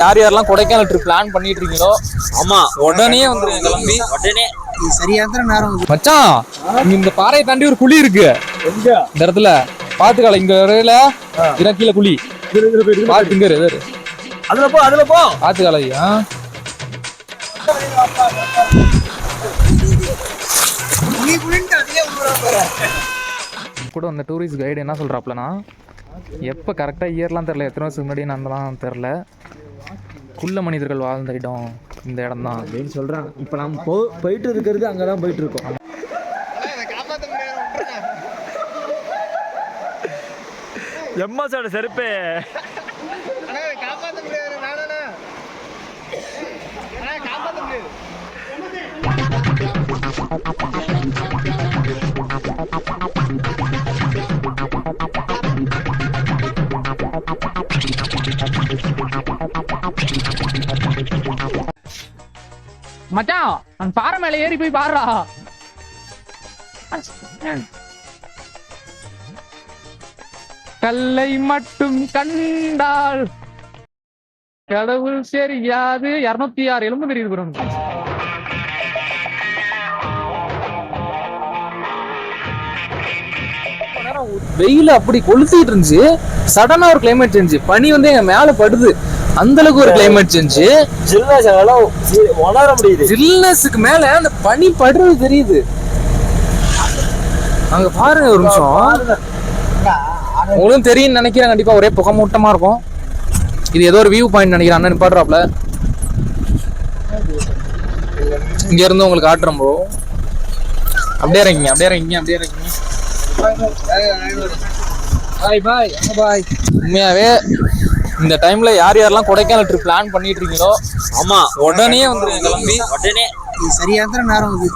யார் யாரெல்லாம் Kodaikanal trip plan பண்ணிட்டு இருக்கீங்களோ ஆமா உடனே வந்துருங்க கிளம்பி உடனே சரியான நேரம் மச்சான் இந்த பாறையை தாண்டி ஒரு குழி இருக்கு இந்த இடத்துல பாத்துக்கல இங்க வரையில கீழே குழி பாத்துங்க அதுல போ பாத்துக்கல கூட அந்த டூரிஸ்ட் கைடு என்ன சொல்றாப்லனா எப்போ கரெக்டாக இயர்லாம் தெரில, எத்தனை வருஷத்துக்கு முன்னாடி நடந்தலாம் தெரில, குள்ள மனிதர்கள் வாழ்ந்த இடம் இந்த இடம் தான் அப்படின்னு சொல்கிறாங்க. இப்போ நம்ம போயிட்டு இருக்கிறது அங்கே தான் போயிட்டு இருக்கோம். எம்மாசோட செருப்பு காப்பாற்ற முடியாது. காப்பாற்ற முடியாது. மச்சான் அந்த பாறை மேல ஏறி போய் பாருடா. கல்லை மட்டும் கண்டால் கடவுள் சரியாது. 206 எலும்பு தெரியுது bro. வெயில அப்படி கொளுத்திட்டு இருந்துச்சு. சடனா ஒரு கிளைமேட் சேஞ்ச், பனி வந்து எங்க மேல படுது. அந்த அளவுக்கு ஒரு கிளைமேட் சேஞ்ச். உணர முடியுது. ஜில்னஸ்க்கு மேல அந்த பனி படுறது தெரியுது. அங்க பாருங்க ஒரு நிமிஷம். உங்களுக்கு தெரியும் நினைக்கிறேன், கண்டிப்பா ஒரே புகமூட்டமா இருக்கும். இது ஏதோ ஒரு வியூ பாயிண்ட் நினைக்கிறேன். அண்ணன் பாடுறாப்ல இங்க இருந்து உங்களுக்கு காட்டுறோம் ப்ரோ. அப்படியே இறங்கிங்க, அப்படியே இறங்கிங்க, அப்படியே இறங்கிங்க. பாய் பாய் பாய். உண்மையாவே இந்த டைம்ல யார் யாரெல்லாம் கொடைக்கானல் ட்ரிப் பிளான் பண்ணிட்டு இருக்கீங்களோ ஆமா உடனே வந்துருங்க கிளம்பி உடனே. சரியான நேரம் இது.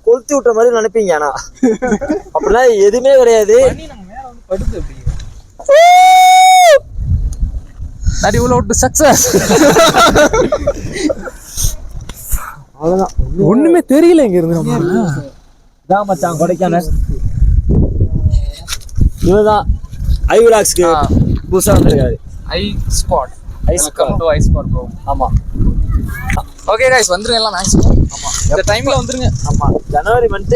கொளுத்தி விட்டுற மாதிரி நினைப்பீங்க, ஆனா அப்படிலாம் எதுவுமே கிடையாது. படுது அப்படி நடி உள்ள விட்டு சக்சஸ். அவ்வளவுதான், ஒண்ணுமே தெரியல இங்க இருந்து. நம்ம மச்சான் கொடைக்கானல் இவதான் ஐவிலாக்ஸ்க்கு புதுசா வந்திருக்காரு. I spot to I spot bro. ஆமா ஓகே गाइस வந்துருங்க எல்லாம் மேக்ஸிமம். ஆமா இந்த டைம்ல வந்துருங்க. ஆமா ஜனவரி மந்த்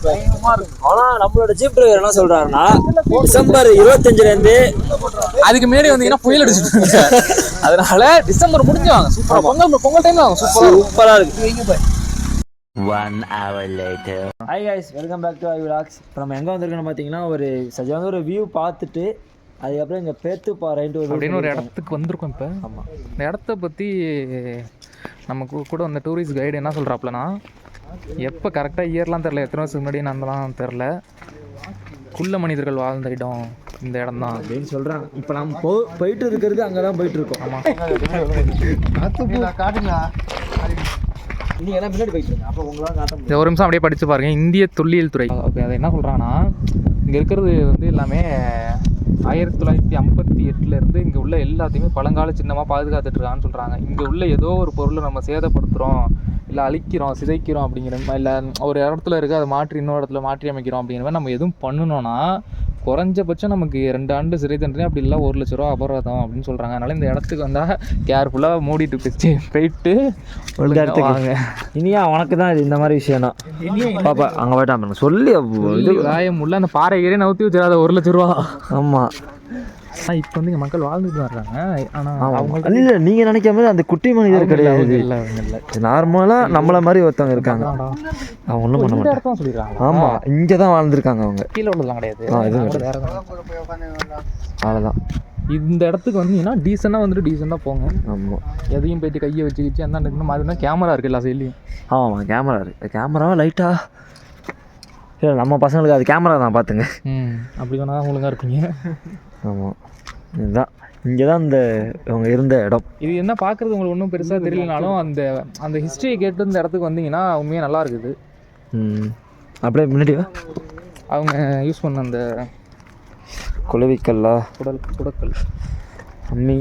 பயங்கரமா இருக்கும். ஆனா நம்மளோட ஜீப் டிரைவர் என்ன சொல்றாருன்னா டிசம்பர் 25ல இருந்து அதுக்கு முன்னாடி வந்தீங்கன்னா புயல் அடிச்சுட்டு அதனால டிசம்பர் முடிஞ்சு வாங்க. சூப்பரா பொங்கல் டைம்ல வாங்க. சூப்பரா இருக்கு. 1 hour later. Hi guys, welcome back to iVlogs. இப்போ நம்ம எங்கே வந்திருக்கோன்னு பார்த்தீங்கன்னா ஒரு சரியான ஒரு வியூ பார்த்துட்டு அதுக்கப்புறம் இங்கே பேத்துப்பாறைன்ட்டு அப்படின்னு ஒரு இடத்துக்கு வந்திருக்கோம் இப்போ. ஆமாம், இந்த இடத்த பற்றி நம்ம கூட அந்த டூரிஸ்ட் கைடு என்ன சொல்கிறாப்லனா எப்போ கரெக்டாக இயர்லாம் தெரில, எத்தனை வருஷத்துக்கு முன்னாடி நடந்தலாம் தெரில, குள்ள மனிதர்கள் வாழ்ந்த இடம் இந்த இடம் தான் அப்படின்னு சொல்கிறாங்க. இப்போ நம்ம போயிட்டு இருக்கிறது அங்கே தான் போயிட்டு இருக்கோம். ஆமாம் காட்டுங்களா நீங்கள் எல்லாம் பின்னாடி போயிட்டு அப்போ உங்களால் காட்ட முடியும். ஒரு நிமிஷம் அப்படியே படித்து பாருங்க. இந்திய தொல்லியல் துறை ஓகே அதை என்ன சொல்கிறாங்கன்னா இங்கே இருக்கிறது வந்து எல்லாமே 1958 இங்கே உள்ள எல்லாத்தையுமே பழங்கால சின்னமாக பாதுகாத்துட்ருக்கான்னு சொல்கிறாங்க. இங்கே உள்ள ஏதோ ஒரு பொருளை நம்ம சேதப்படுத்துகிறோம், இல்லை அழிக்கிறோம், சிதைக்கிறோம் அப்படிங்கிற மாதிரி, இல்லை ஒரு இடத்துல இருக்குது அதை மாற்றி இன்னொரு இடத்துல மாற்றி அமைக்கிறோம் அப்படிங்கிற மாதிரி நம்ம எதுவும் பண்ணணும்னா குறைஞ்சபட்சம் நமக்கு 2 ஆண்டு சிறை தண்டனை, அப்படி இல்லை 1 லட்ச ரூபா அபராதம் அப்படின்னு சொல்கிறாங்க. அதனால் இந்த இடத்துக்கு வந்தால் கேர்ஃபுல்லாக மூடிட்டு போயிட்டு வாங்க. இனியா உனக்கு தான் இது இந்த மாதிரி விஷயம்னா பாப்பா அங்கே போயிட்டா சொல்லி இது காயம் உள்ள அந்த பாறை ஏறி நவுத்தி வச்சிடாத 1 லட்ச ரூபா. ஆமாம் ஆனால் இப்போ வந்து இங்கே மக்கள் வாழ்ந்துட்டு வர்றாங்க. ஆனால் அவங்க இல்லை நீங்கள் நினைக்காம அந்த குட்டி மனிதர் கிடையாது. இல்லை நார்மலாக நம்மள மாதிரி ஒருத்தவங்க இருக்காங்க, அவங்க ஒன்றும் பண்ண மாட்டாங்க சொல்லிடுறாங்க. ஆமாம் இங்கே தான் வாழ்ந்துருக்காங்க அவங்க, கீழே உள்ளதெல்லாம் கிடையாது. அவ்வளோதான். இந்த இடத்துக்கு வந்தீங்கன்னா டீசெண்டாக வந்துட்டு டீசெண்டாக போங்க. ஆமாம் எதையும் போயிட்டு கையை வச்சுக்கிச்சு அந்த இன்னும் மாதிரினா கேமரா இருக்குது எல்லா சைட்லையும். ஆமாம் கேமரா இருக்குது. கேமராவா லைட்டாக இல்லை நம்ம பசங்களுக்கு அது கேமரா தான் பார்த்துங்க. அப்படி வேணா ஒழுங்காக இருப்பீங்க. ஆமாம் இதுதான் இங்கே தான் இந்த அவங்க இருந்த இடம். இது என்ன பார்க்குறது உங்களுக்கு ஒன்றும் பெருசாக தெரியலனாலும் அந்த அந்த ஹிஸ்ட்ரியை கேட்டு இந்த இடத்துக்கு வந்தீங்கன்னா உண்மையாக நல்லா இருக்குது. அப்படியே முன்னாடி அவங்க யூஸ் பண்ண அந்த குளவிக்கல்லா குடக்கல் அம்மி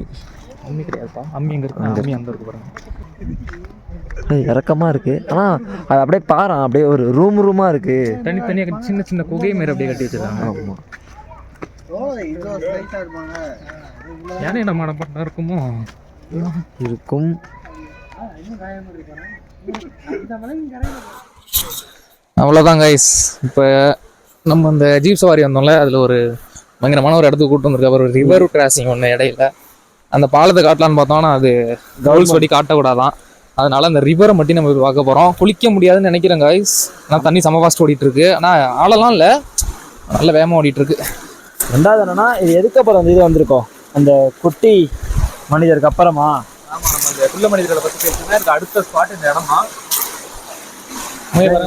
கிடையாதுப்பா. அம்மி எங்கே இருக்கு? அம்மி அந்த இருக்கு பாருங்க. இறக்கமாக இருக்குது. ஆனால் அது அப்படியே பாரு அப்படியே ஒரு ரூமாக இருக்குது. தனித்தனியாக சின்ன சின்ன குகை மாரி அப்படியே கட்டி வச்சுருக்காங்க. ஆமாம் யானை இடமான பண்ண இருக்குமோ இருக்கும். அவ்வளோதான் கைஸ். இப்போ நம்ம அந்த ஜீப் சவாரி வந்தோம்ல, அதில் ஒரு பயங்கரமான ஒரு இடத்துக்கு கூப்பிட்டு வந்திருக்க. ஒரு ரிவர் கிராசிங் ஒன்று இடையில அந்த பாலத்தை காட்டலான்னு பார்த்தோம்னா அது ரூல்ஸ் படி காட்டக்கூடாதான். அதனால அந்த ரிவரை மட்டும் நம்ம பார்க்க போகிறோம். குளிக்க முடியாதுன்னு நினைக்கிறேன் கைஸ். ஆனால் தண்ணி செம ஃபாஸ்ட் ஓடிட்டு இருக்கு. ஆனால் ஆளெல்லாம் இல்லை, நல்ல வேகமாக ஓடிட்டு இருக்கு. ரெண்டாவது என்னன்னா, இது எதுக்கு அப்புறம் அந்த இது வந்திருக்கோம், அந்த குட்டி மனிதருக்கு அப்புறமா. ஆமாம், நம்ம இந்த புள்ள மனிதர்களை பற்றி பேசுனா இதுக்கு அடுத்த ஸ்பாட் இந்த இடமா.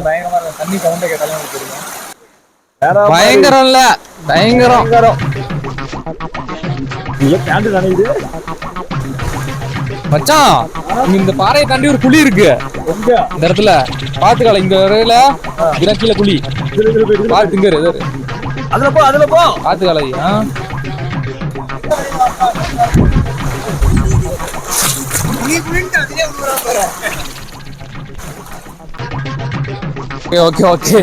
பயங்கரமாக தண்ணி சவுண்டை கேட்டாலும் எனக்கு தெரியும். பயங்கரம் இல்ல, பயங்கரம். பேண்ட் நினைக்குது மச்சான். இந்த பாறையை தாண்டி ஒரு குழி இருக்கு இந்த இடத்துல. பாத்துக்கலாம், இங்க வரையில கீழே குழி பாத்துங்க. அதுல போ, அதுல போ. பாத்துக்கலை. Okay okay.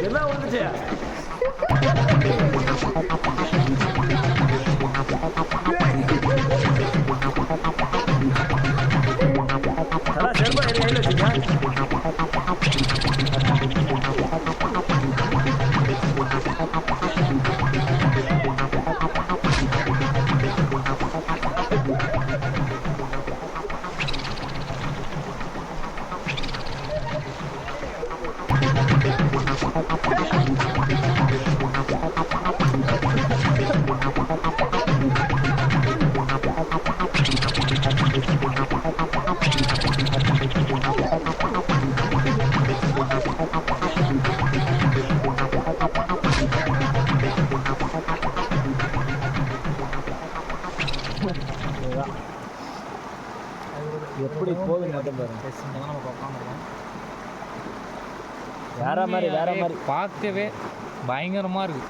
என்ன வந்துச்சு? எப்படி போகுது மட்டும் பாருங்க. வேற மாதிரி வேற மாதிரி பார்க்கவே பயங்கரமா இருக்கு.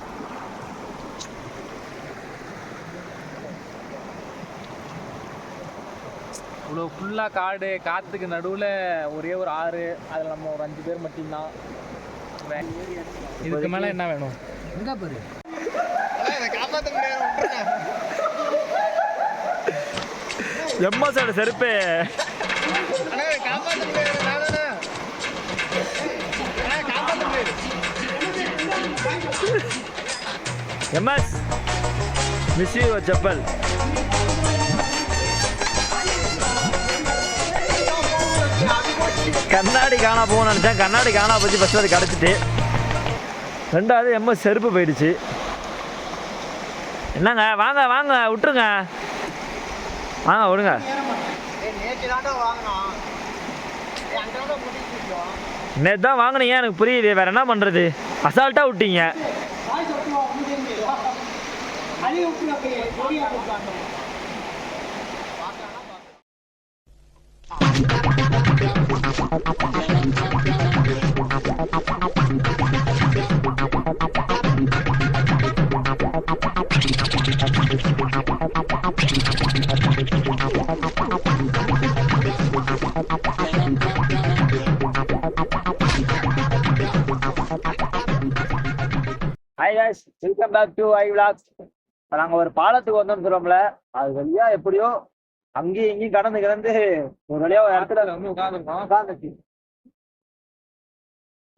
இவ்வளோ ஃபுல்லாக காடு, காற்றுக்கு நடுவில் ஒரே ஒரு ஆறு, அதில் நம்ம ஒரு 5 பேர் மட்டும்தான். இதுக்கு மேலே என்ன வேணும்? எங்கே பாரு காப்பாற்ற முடியாது. எம்மா சார் செருப்பு காப்பாற்ற முடியாது. MS miss you chappal. கண்ணாடி காணா போகணும்னு நினச்சேன். கண்ணாடி காணா பற்றி ஃபஸ்ட்டு அது கிடச்சிட்டு, ரெண்டாவது எம்எஸ் செருப்பு போயிடுச்சு. என்னங்க, வாங்க வாங்க, விட்டுருங்க, வாங்க விடுங்க. நேற்று தான் வாங்கினீங்க, எனக்கு புரியுது. வேற என்ன பண்ணுறது, அசால்ட்டாக விட்டீங்க. Hi guys, welcome back to I vlogs. இப்போ நாங்கள் ஒரு பாலத்துக்கு வந்தோம்ல, அது வழியா எப்படியோ அங்கேயும் இங்கேயும் கடந்து ஒரு வழியா ஒரு இடத்துல வந்து உட்காந்துச்சு.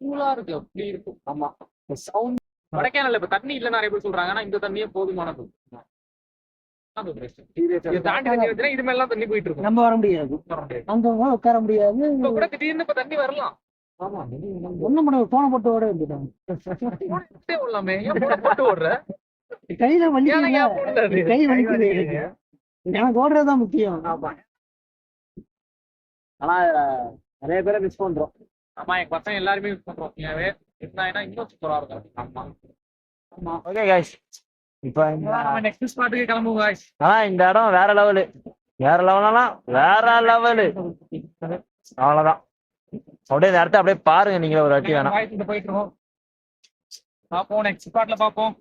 கூலா இருக்கு, அப்படி இருக்கும். ஆமா, சவுண்ட் கொடைக்கானல்ல இப்ப தண்ணி இல்ல நிறைய பேர் சொல்றாங்க. ஆனா இந்த தண்ணியே போதுமானது. தாண்டி தண்ணி வந்துச்சுன்னா இது மேலாம் தண்ணி போயிட்டு இருக்கும். நம்ம வர முடியாது, அங்க உட்கார முடியாது. இப்ப கூட திடீர்னு இப்ப தண்ணி வரலாம். ஆமா, ஒண்ணு மட்டும் போன போட்டு ஓட வேண்டியதான். ஓடுற கையில வலி, கை வலிக்குது. எனக்கு ஓடுறதுதான் முக்கியம். ஆனா நிறைய பேரை மிஸ் பண்றோம். ஆமா, என் பசங்க எல்லாருமே மிஸ் பண்றோம். இன்னும் சூப்பரா இருக்கும். ஆமா ஆமா. ஓகே गाइस, இப்போ நம்ம நெக்ஸ்ட் ஸ்பாட்டுக்கு கிளம்புவோம் गाइस. ஆனா இந்த இடம் வேற லெவலு, வேற லெவலா வேற லெவலு. அவ்வளவுதான். அப்படியே இந்த இடத்த அப்படியே பாருங்க நீங்க ஒரு வாட்டி வேணாம். போயிட்டு இருக்கோம். பார்ப்போம், நெக்ஸ்ட் பார்ட்ல பார்ப்போம்.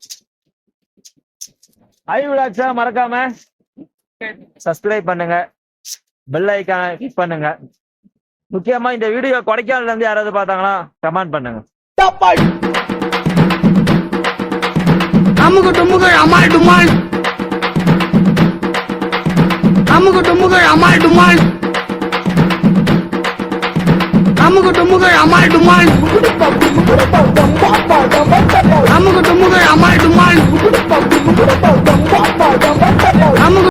ஐ விளாக்ஸை மறக்காம சப்ஸ்கிரைப் பண்ணுங்க, பெல் ஐக்கான கிளிக் பண்ணுங்க. முக்கியமா இந்த வீடியோ கொடைக்கானல்ல இருந்து யாராவது பார்த்தாங்கன்னா கமெண்ட் பண்ணுங்க. அமுகு டுமுகள் அமால் டுமால், அமுகு டுமுகள் அமால் டுமால், அமுகு டுமுகள் அமால் டுமால், அமுகு டுமுகள் அமால் டுமால், அமுகு